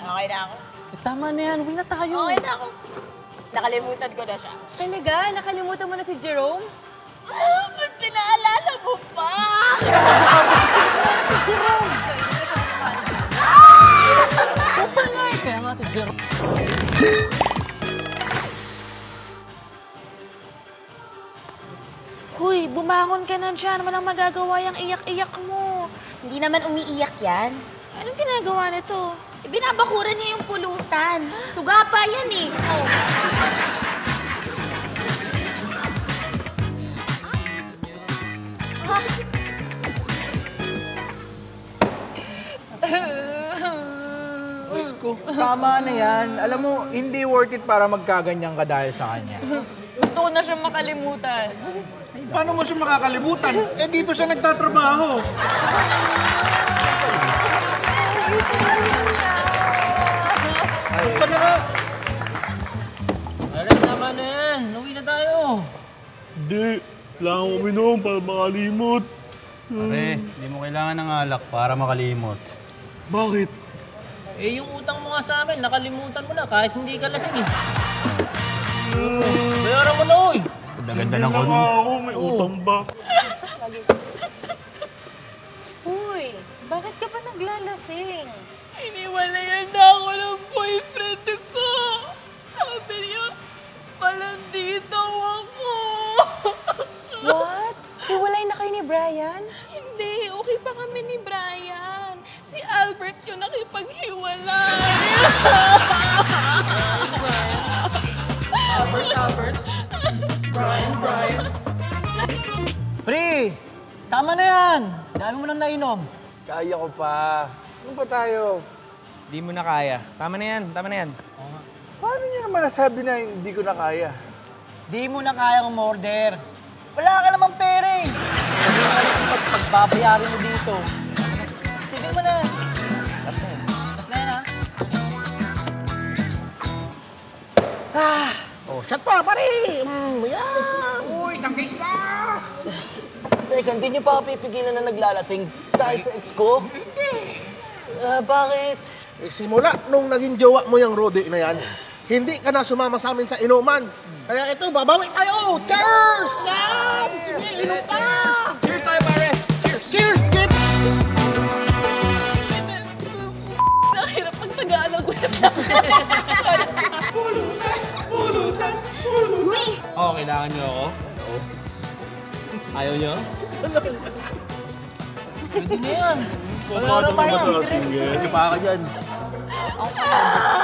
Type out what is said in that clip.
Okay na ako. Tama na yan, uwi na tayo. Okay na ako. Nakalimutan ko na siya. Talaga? Nakalimutan mo na si Jerome? Ba't pinaalala mo pa? Si Jerome! Puta nga eh, kaya nga si Jerome. Huy, bumangon ka na dyan. Walang magagawa yung iyak-iyak mo. Hindi naman umiiyak yan. Anong ginagawa nito? Binabakuran niya yung pulutan. Suga pa yan eh. Oh. Diyos ko, tama na yan. Alam mo, hindi worth it para magkaganyan ka dahil sa kanya. Gusto ko na siyang makalimutan. Paano mo siya makakalimutan? Eh, dito siya nagtatrabaho. Ano nga? Aray, tama na yan. Uwi na tayo. Hindi. Kailangan mo minom para makalimot. Pare, hindi mo kailangan ng alak para makalimot. Bakit? Eh, yung utang mo nga sa amin, nakalimutan mo na kahit hindi ka lasing eh. Bayaran mo na, oy. Ganda Hindi ng na kon. nga ako, may utang ba? Uy, bakit ka pa naglalasing? Iniwalayan na ako ng boyfriend ko. Sabi niya, palandito ako. What? Hiwalay na kayo ni Brian? Hindi, okay pa kami ni Brian. Si Albert yung nakipaghiwalay. Albert? Brian? Pre, tama na yan. Dami mo nang nainom. Kaya ko pa. Ano ba tayo? Di mo na kaya. Tama na yan, tama na yan. Paano niyo naman nasabi na hindi ko na kaya? Di mo na kayang umorder. Wala ka namang pera eh. Sabi mo alam kung pagbabayarin mo dito. Tigil mo na. Last na yan. Last na yan, ha? Oh, shot pa, pare! Yan! Uy, isang case pa! Teka, hindi niyo pa ako pipigilan na naglalasing dahil sa ex ko? Hindi. Bakit? Eh, simula nung naging jowa mo yung Rode na yan, hindi ka na sumama sa amin sa inuman. Kaya ito, babawi tayo! Cheers! Yan! Sige, inom ka! Cheers tayo, pare! Cheers! Cheers, kid! Nakahirap pag-Tagalog. Pulutan! Uy! Oo, kailangan niyo ako? Oo. Ayaw niyo? Pwede na yan. Wala na pa yan. Sige pa ka dyan. Ah!